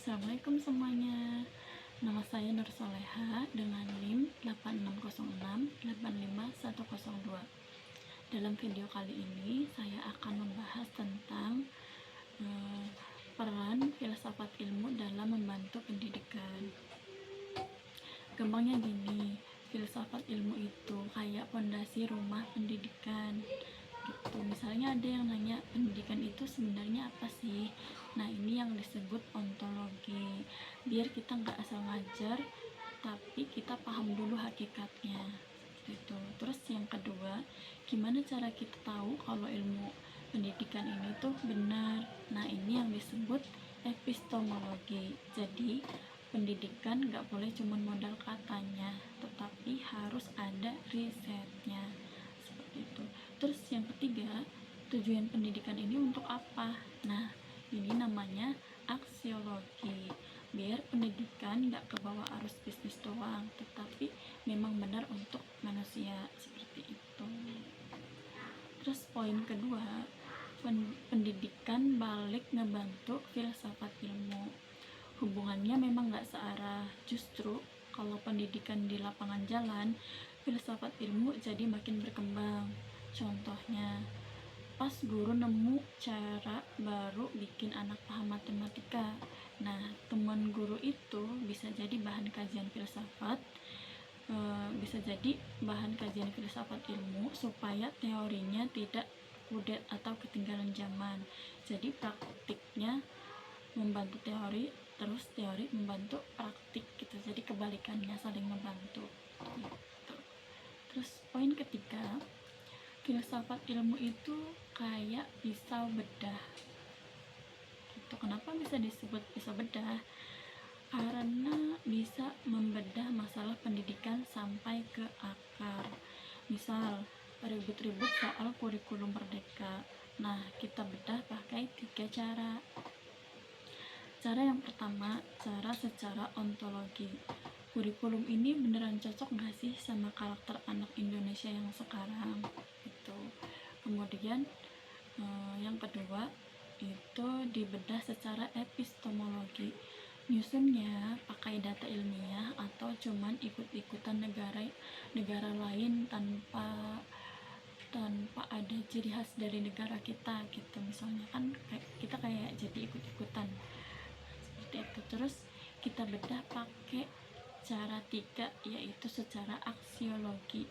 Assalamualaikum semuanya. Nama saya Nur Soleha dengan NIM 8606851102. Dalam video kali ini saya akan membahas tentang peran filsafat ilmu dalam membantu pendidikan. Gampangnya gini, filsafat ilmu itu kayak fondasi rumah pendidikan gitu. Misalnya ada yang nanya, pendidikan itu sebenarnya apa sih? Nah, ini yang disebut ontologi. Biar kita nggak asal ngajar, tapi kita paham dulu hakikatnya gitu. Terus yang kedua, gimana cara kita tahu kalau ilmu pendidikan ini tuh benar? Nah, ini yang disebut epistemologi. Jadi pendidikan nggak boleh cuma modal katanya, tetapi harus ada risetnya seperti itu. Terus yang ketiga, tujuan pendidikan ini untuk apa? Nah, ini namanya aksiologi. Biar pendidikan nggak kebawa arus bisnis doang, tetapi memang benar untuk manusia, seperti itu. Terus poin kedua, pendidikan balik ngebantu filsafat ilmu. Hubungannya memang nggak searah, justru kalau pendidikan di lapangan jalan, filsafat ilmu jadi makin berkembang. Contohnya, pas guru nemu cara baru bikin anak paham matematika. Nah, teman guru itu bisa jadi bahan kajian filsafat, bisa jadi bahan kajian filsafat ilmu supaya teorinya tidak kudet atau ketinggalan zaman. Jadi praktiknya membantu teori, terus teori membantu praktik gitu. Jadi kebalikannya, saling membantu gitu. Terus poin ketiga, filsafat ilmu itu kayak pisau bedah gitu. Kenapa bisa disebut pisau bedah? Karena bisa membedah masalah pendidikan sampai ke akar. Misal ribut-ribut soal kurikulum merdeka. Nah, kita bedah pakai 3 cara. Cara yang pertama, cara secara ontologi. Kurikulum ini beneran cocok nggak sih sama karakter anak Indonesia yang sekarang? Gitu. Kemudian yang kedua itu dibedah secara epistemologi. Nyusunnya pakai data ilmiah atau cuman ikut-ikutan negara lain tanpa ada ciri khas dari negara kita gitu. Misalnya kan kita kayak jadi ikut-ikutan seperti itu. Terus kita bedah pakai cara 3, yaitu secara aksiologi,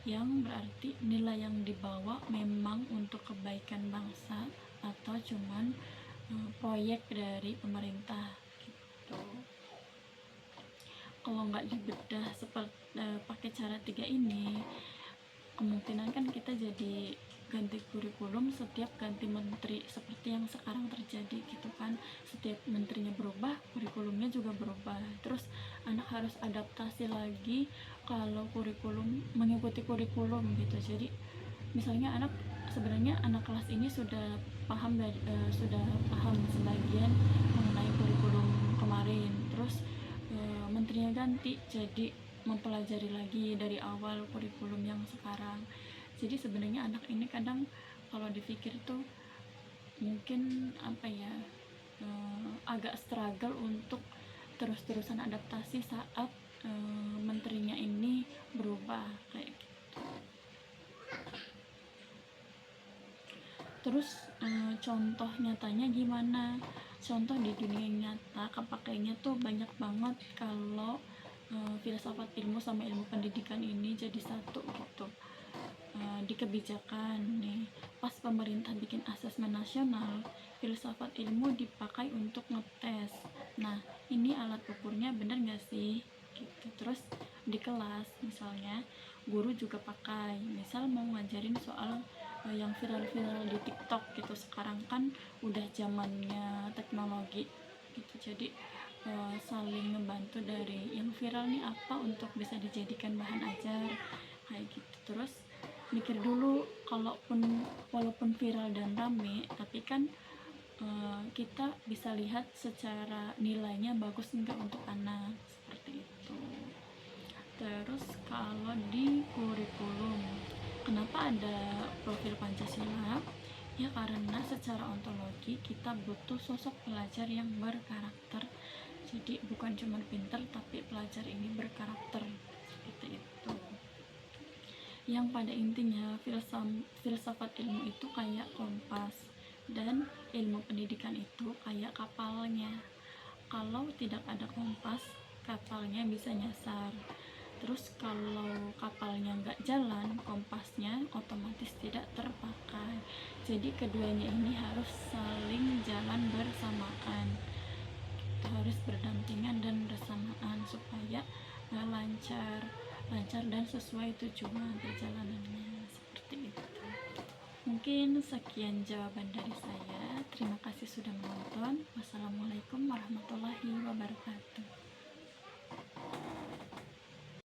yang berarti nilai yang dibawa memang untuk kebaikan bangsa atau cuman proyek dari pemerintah gitu. Kalau nggak dibedah pakai cara 3 ini, kemungkinan kan kita jadi ganti kurikulum setiap ganti menteri, seperti yang sekarang terjadi gitu kan. Setiap menterinya berubah, kurikulumnya juga berubah. Terus anak harus adaptasi lagi kalau kurikulum mengikuti kurikulum gitu. Jadi misalnya sebenarnya anak kelas ini sudah paham sebagian mengenai kurikulum kemarin, terus menterinya ganti, jadi mempelajari lagi dari awal kurikulum yang sekarang. Jadi sebenarnya anak ini kadang kalau dipikir tuh mungkin agak struggle untuk terus-terusan adaptasi saat menterinya ini berubah kayak gitu. Terus contoh nyatanya gimana? Contoh di dunia nyata kepakainya tuh banyak banget kalau filsafat ilmu sama ilmu pendidikan ini jadi satu gitu. Di kebijakan nih, pas pemerintah bikin asesmen nasional, filsafat ilmu dipakai untuk ngetes. Nah, ini alat ukurnya bener gak sih gitu. Terus di kelas misalnya guru juga pakai, misal mau ngajarin soal yang viral-viral di TikTok gitu. Sekarang kan udah zamannya teknologi gitu, jadi saling membantu dari yang viral nih apa untuk bisa dijadikan bahan ajar kayak gitu. Terus mikir dulu, walaupun viral dan rame, tapi kan kita bisa lihat secara nilainya bagus enggak untuk anak, seperti itu. Terus kalau di kurikulum, kenapa ada profil Pancasila? Ya, karena secara ontologi kita butuh sosok pelajar yang berkarakter. Jadi bukan cuma pinter, tapi pelajar ini berkarakter, seperti itu. Yang pada intinya filsafat ilmu itu kayak kompas, dan ilmu pendidikan itu kayak kapalnya. Kalau tidak ada kompas, kapalnya bisa nyasar. Terus kalau kapalnya nggak jalan, kompasnya otomatis tidak terpakai. Jadi keduanya ini harus saling jalan bersamaan, harus berdampingan dan bersamaan supaya lancar dan sesuai tujuan perjalanannya, seperti itu. Mungkin sekian jawaban dari saya. Terima kasih sudah menonton. Wassalamualaikum warahmatullahi wabarakatuh.